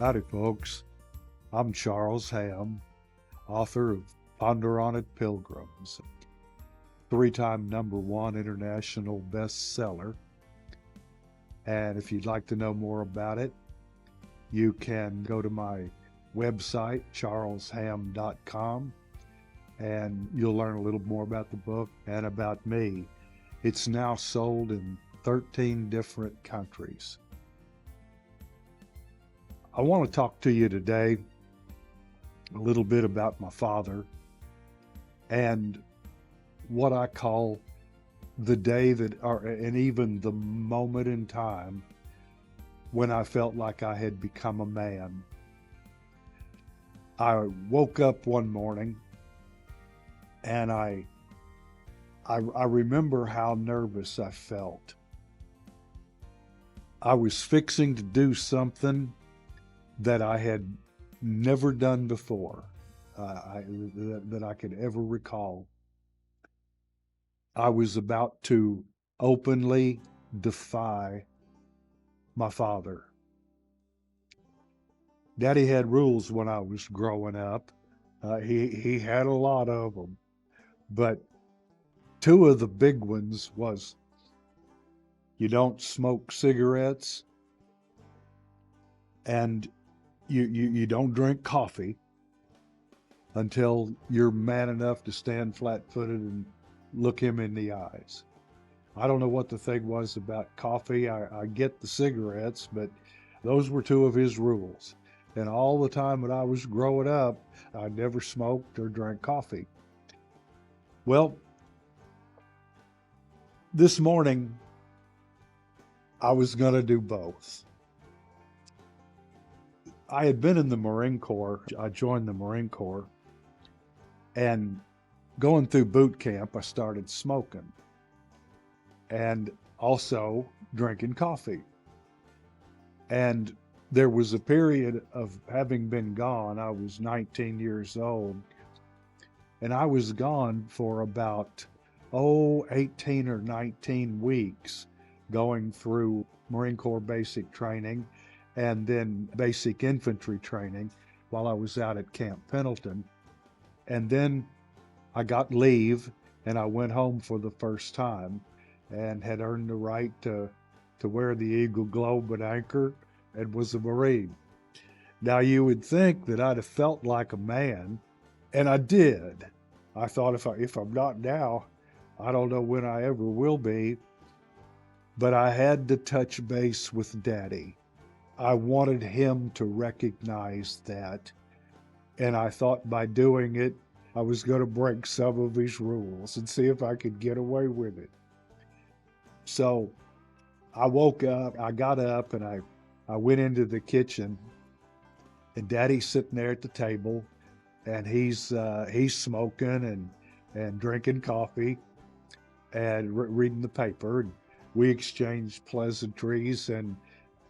Howdy, folks. I'm Charles Ham, author of Ponder on It, Pilgrims, three-time #1 international bestseller. And if you'd like to know more about it, you can go to my website, charlesham.com, and you'll learn a little more about the book and about me. It's now sold in 13 different countries. I want to talk to you today a little bit about my father and what I call the day and even the moment in time when I felt like I had become a man. I woke up one morning and I remember how nervous I felt. I was fixing to do something that I had never done before, that I could ever recall. I was about to openly defy my father. Daddy had rules when I was growing up. He had a lot of them, but two of the big ones was you don't smoke cigarettes and you don't drink coffee until you're man enough to stand flat-footed and look him in the eyes. I don't know what the thing was about coffee. I get the cigarettes, but those were two of his rules. And all the time that I was growing up, I never smoked or drank coffee. Well, this morning, I was going to do both. I had been in the Marine Corps. I joined the Marine Corps, and going through boot camp, I started smoking and also drinking coffee. And there was a period of having been gone. I was 19 years old, and I was gone for about 18 or 19 weeks, going through Marine Corps basic training and then basic infantry training while I was out at Camp Pendleton. And then I got leave and I went home for the first time and had earned the right to wear the Eagle Globe and anchor and was a Marine. Now you would think that I'd have felt like a man, and I did. I thought if I'm not now, I don't know when I ever will be. But I had to touch base with Daddy. I wanted him to recognize that. And I thought by doing it, I was going to break some of his rules and see if I could get away with it. So I woke up, I got up, and I went into the kitchen, and Daddy's sitting there at the table, and he's smoking and drinking coffee and reading the paper. And we exchanged pleasantries, and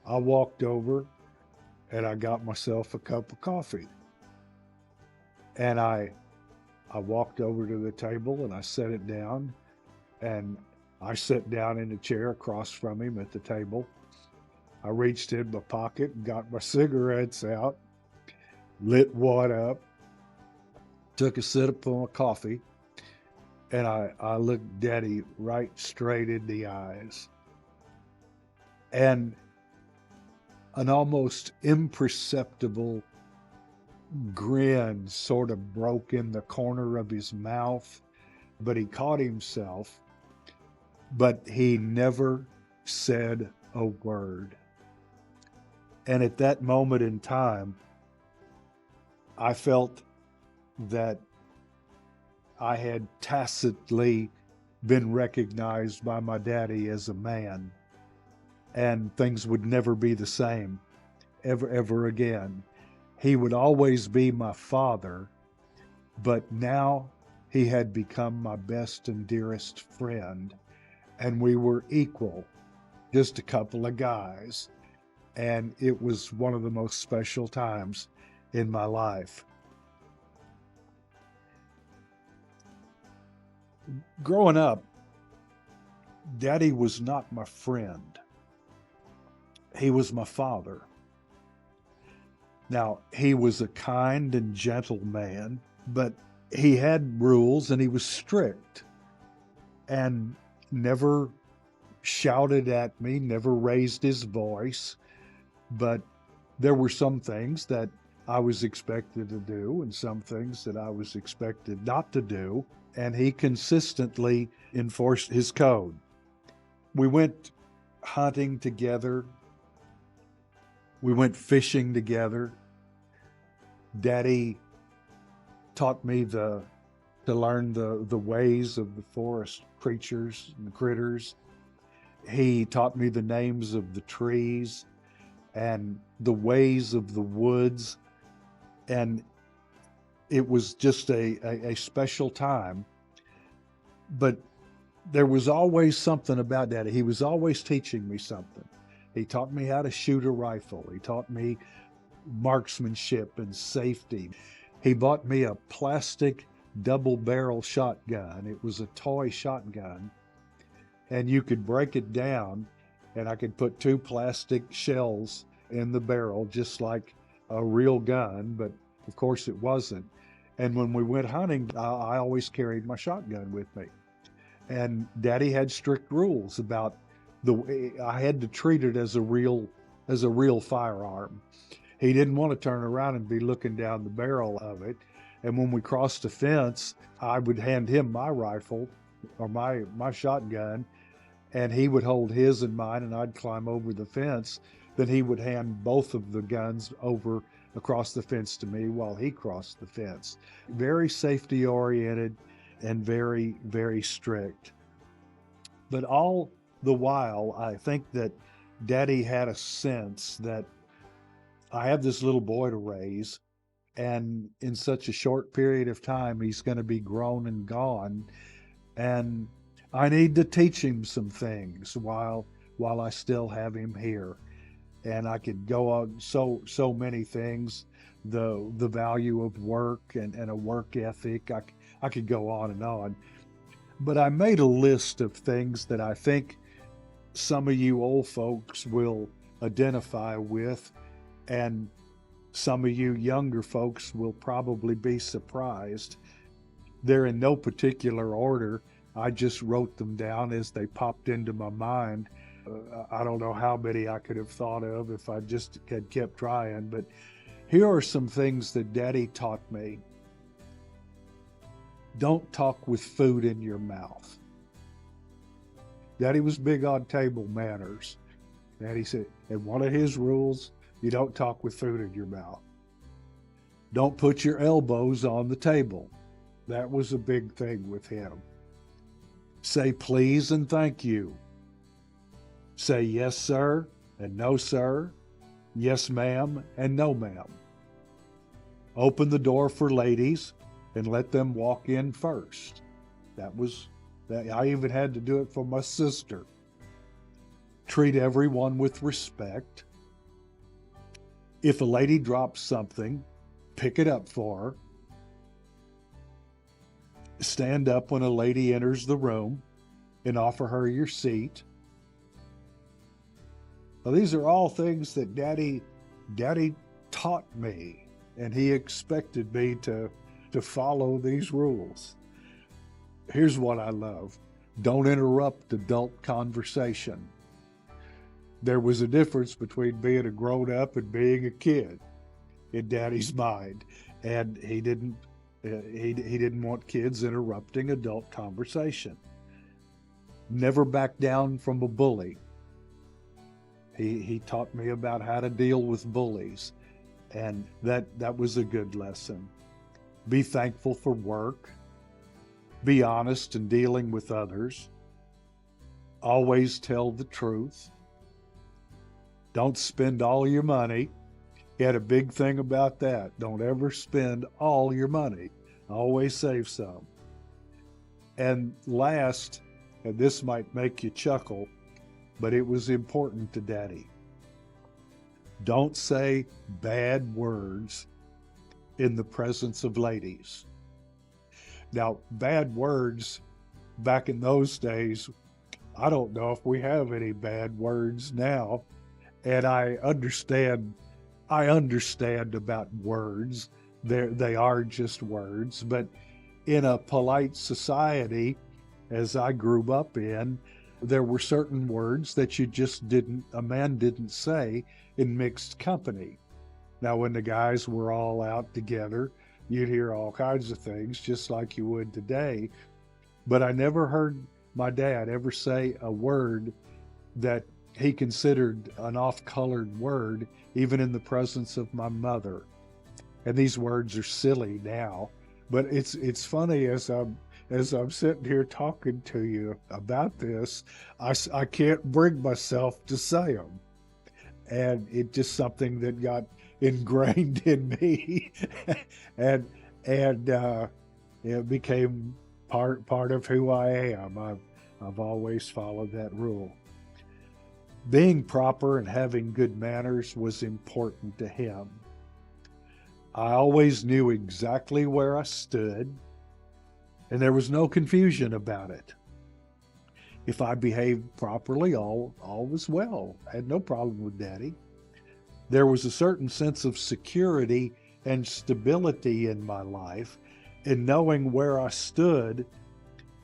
I walked over and I got myself a cup of coffee. And I walked over to the table and I set it down, and I sat down in a chair across from him at the table. I reached in my pocket and got my cigarettes out, lit one up, took a sip of my coffee, and I looked Daddy right straight in the eyes. And an almost imperceptible grin sort of broke in the corner of his mouth, but he caught himself, but he never said a word. And at that moment in time, I felt that I had tacitly been recognized by my daddy as a man, and things would never be the same ever again. He would always be my father, but now he had become my best and dearest friend, and we were equal, just a couple of guys. And it was one of the most special times in my life. Growing up, Daddy was not my friend. He was my father. Now, he was a kind and gentle man, but he had rules and he was strict and never shouted at me, never raised his voice. But there were some things that I was expected to do and some things that I was expected not to do. And he consistently enforced his code. We went hunting together. We went fishing together. Daddy taught me to learn the ways of the forest creatures and critters. He taught me the names of the trees and the ways of the woods. And it was just a special time. But there was always something about Daddy. He was always teaching me something. He taught me how to shoot a rifle. He taught me marksmanship and safety. He bought me a plastic double barrel shotgun. It was a toy shotgun, and you could break it down, and I could put 2 plastic shells in the barrel, just like a real gun, but of course it wasn't. And when we went hunting, I always carried my shotgun with me. And Daddy had strict rules about the way I had to treat it as a real firearm. He didn't want to turn around and be looking down the barrel of it. And when we crossed the fence, I would hand him my rifle or my shotgun, and he would hold his and mine, and I'd climb over the fence. Then he would hand both of the guns over across the fence to me while he crossed the fence. Very safety oriented and very, very strict. But all the while, I think that Daddy had a sense that I have this little boy to raise, and in such a short period of time, he's going to be grown and gone. And I need to teach him some things while I still have him here. And I could go on so many things, the value of work and a work ethic. I could go on and on. But I made a list of things that I think some of you old folks will identify with, and some of you younger folks will probably be surprised. They're in no particular order. I just wrote them down as they popped into my mind. I don't know how many I could have thought of if I just had kept trying, but here are some things that Daddy taught me. Don't talk with food in your mouth. Daddy was big on table manners. Daddy said, and one of his rules, you don't talk with food in your mouth. Don't put your elbows on the table. That was a big thing with him. Say please and thank you. Say yes, sir, and no, sir. Yes, ma'am, and no, ma'am. Open the door for ladies and let them walk in first. I even had to do it for my sister. Treat everyone with respect. If a lady drops something, pick it up for her. Stand up when a lady enters the room and offer her your seat. Now, these are all things that Daddy taught me, and he expected me to follow these rules. Here's what I love. Don't interrupt adult conversation. There was a difference between being a grown-up and being a kid in Daddy's mind, and he didn't want kids interrupting adult conversation. Never back down from a bully. He taught me about how to deal with bullies, and that was a good lesson. Be thankful for work. Be honest in dealing with others. Always tell the truth. Don't spend all your money. He had a big thing about that. Don't ever spend all your money. Always save some. And last, and this might make you chuckle, but it was important to Daddy. Don't say bad words in the presence of ladies. Now, bad words back in those days, I don't know if we have any bad words now. And I understand I understand about words. They are just words, but in a polite society, as I grew up in, there were certain words that a man didn't say in mixed company. Now, when the guys were all out together, you'd hear all kinds of things, just like you would today. But I never heard my dad ever say a word that he considered an off-colored word, even in the presence of my mother. And these words are silly now, but it's funny as I'm sitting here talking to you about this, I can't bring myself to say them, and it's just something that got ingrained in me, and and it became part of who I am. I've always followed that rule. Being proper and having good manners was important to him. I always knew exactly where I stood, and there was no confusion about it. If I behaved properly, all was well. I had no problem with Daddy. There was a certain sense of security and stability in my life in knowing where I stood,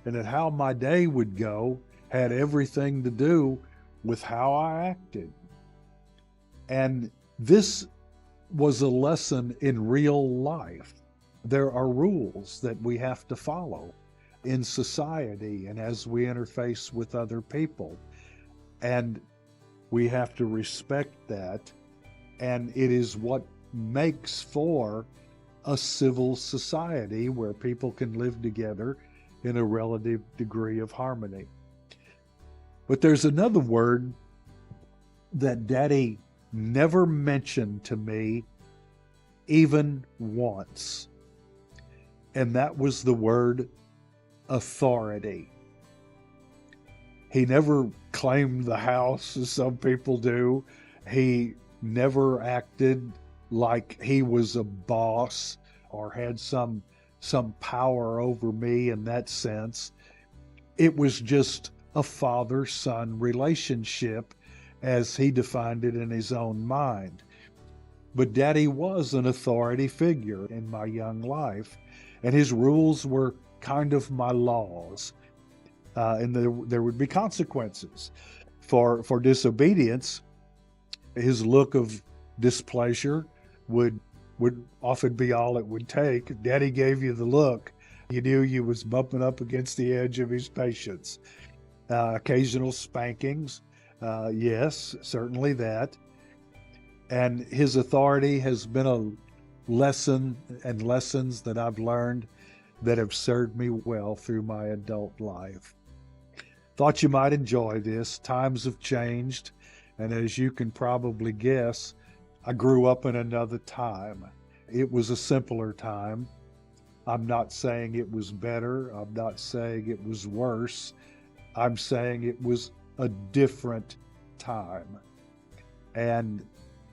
and that how my day would go had everything to do with how I acted. And this was a lesson in real life. There are rules that we have to follow in society and as we interface with other people. And we have to respect that. And it is what makes for a civil society where people can live together in a relative degree of harmony. But there's another word that Daddy never mentioned to me even once, and that was the word authority. He never claimed the house as some people do. He never acted like he was a boss or had some power over me in that sense. It was just a father-son relationship as he defined it in his own mind. But Daddy was an authority figure in my young life, and his rules were kind of my laws. And there would be consequences for disobedience. His look of displeasure would often be all it would take. Daddy gave you the look. You knew you was bumping up against the edge of his patience. Occasional spankings, yes, certainly that. And his authority has been a lesson and lessons that I've learned that have served me well through my adult life. Thought you might enjoy this. Times have changed, and as you can probably guess, I grew up in another time. It was a simpler time. I'm not saying it was better. I'm not saying it was worse. I'm saying it was a different time. And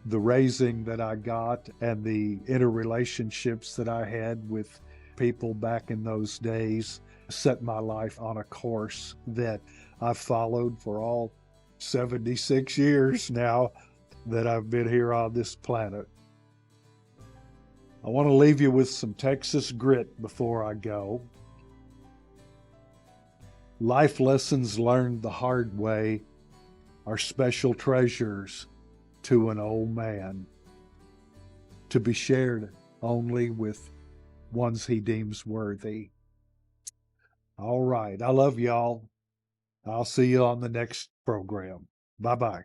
the raising that I got and the interrelationships that I had with people back in those days set my life on a course that I've followed for all 76 years now that I've been here on this planet. I want to leave you with some Texas grit before I go. Life lessons learned the hard way are special treasures to an old man, to be shared only with ones he deems worthy. All right. I love y'all. I'll see you on the next program. Bye-bye.